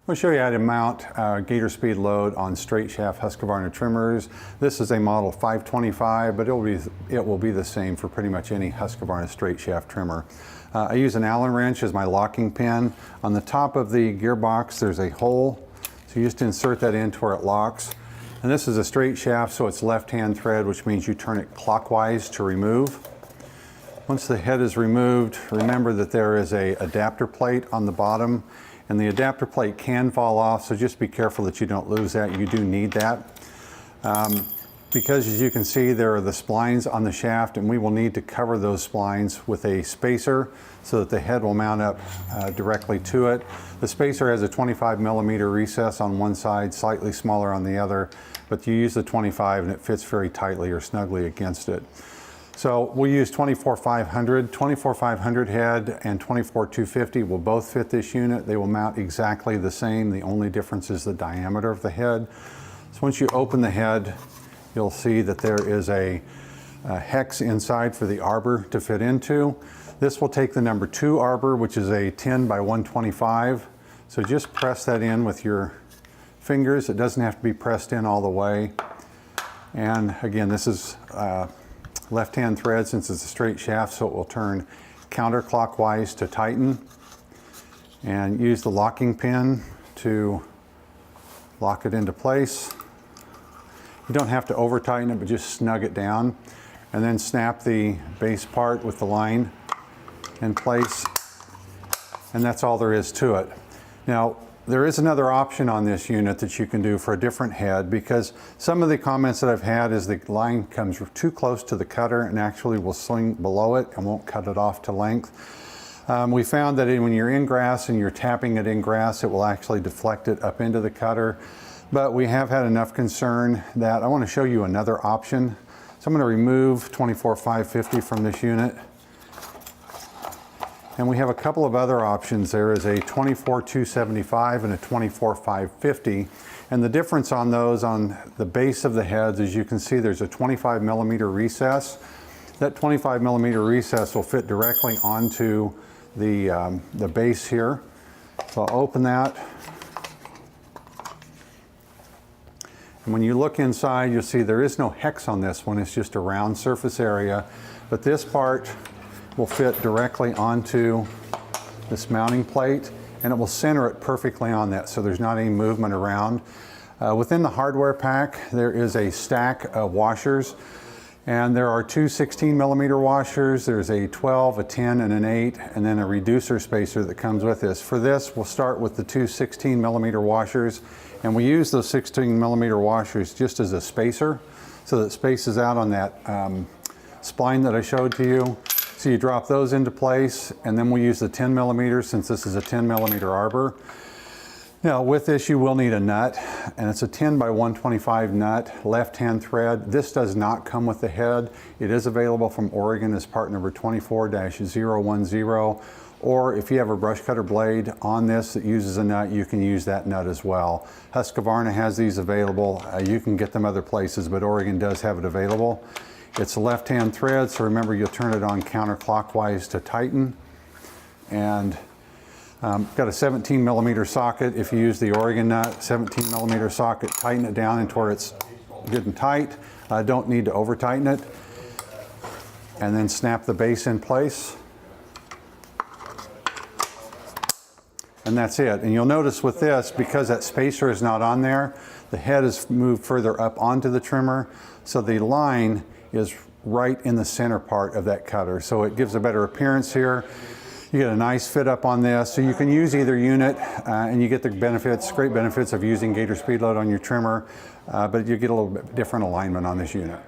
I'll show you how to mount Gator SpeedLoad on straight shaft Husqvarna trimmers. This is a model 525, but it will be the same for pretty much any Husqvarna straight shaft trimmer. I use an Allen wrench as my locking pin. On the top of the gearbox there's a hole, so you just insert that into where it locks. And this is a straight shaft, so it's left-hand thread, which means you turn it clockwise to remove. Once the head is removed, remember that there is an adapter plate on the bottom, and the adapter plate can fall off, so just be careful that you don't lose that. You do need that. Because as you can see, there are the splines on the shaft, and we will need to cover those splines with a spacer so that the head will mount up directly to it. The spacer has a 25mm recess on one side, slightly smaller on the other, but you use the 25 and it fits very tightly or snugly against it. So we use 24-500. 24-500 head and 24-250 will both fit this unit. They will mount exactly the same. The only difference is the diameter of the head. So once you open the head, you'll see that there is a hex inside for the arbor to fit into. This will take the number 2 arbor, which is a 10 by 125. So just press that in with your fingers. It doesn't have to be pressed in all the way. And again, this is left-hand thread since it's a straight shaft, so it will turn counterclockwise to tighten. And use the locking pin to lock it into place. You don't have to over tighten it, but just snug it down. And then snap the base part with the line in place. And that's all there is to it. Now, there is another option on this unit that you can do for a different head, because some of the comments that I've had is the line comes too close to the cutter and actually will swing below it and won't cut it off to length. We found that when you're in grass and you're tapping it in grass, it will actually deflect it up into the cutter. But we have had enough concern that I want to show you another option. So I'm going to remove 24-550 from this unit. And we have a couple of other options. There is a 24-275 and a 24-550. And the difference on those, on the base of the heads, as you can see, there's a 25mm recess. That 25mm recess will fit directly onto the base here. So I'll open that. And when you look inside, you'll see there is no hex on this one. It's just a round surface area. But this part will fit directly onto this mounting plate, and it will center it perfectly on that, so there's not any movement around. Within the hardware pack, there is a stack of washers, and there are 2 16mm washers. There's a 12, a 10, and an 8, and then a reducer spacer that comes with this. For this, we'll start with the 2 16mm washers, and we use those 16mm washers just as a spacer, so that it spaces out on that spline that I showed to you. So you drop those into place, and then we use the 10mm since this is a 10mm arbor. Now with this you will need a nut, and it's a 10 by 125 nut, left-hand thread. This does not come with the head. It is available from Oregon as part number 24-010, or if you have a brush cutter blade on this that uses a nut, you can use that nut as well. Husqvarna has these available. You can get them other places, but Oregon does have it available. It's a left-hand thread, so remember you'll turn it on counterclockwise to tighten. And got a 17mm socket. If you use the Oregon nut, 17mm socket, tighten it down into where it's good and tight. Don't need to over tighten it. And then snap the base in place. And that's it. And you'll notice with this, because that spacer is not on there, the head is moved further up onto the trimmer, so the line is right in the center part of that cutter. So it gives a better appearance here. You get a nice fit up on this. So you can use either unit and you get the benefits, great benefits of using Gator SpeedLoad on your trimmer, but you get a little bit different alignment on this unit.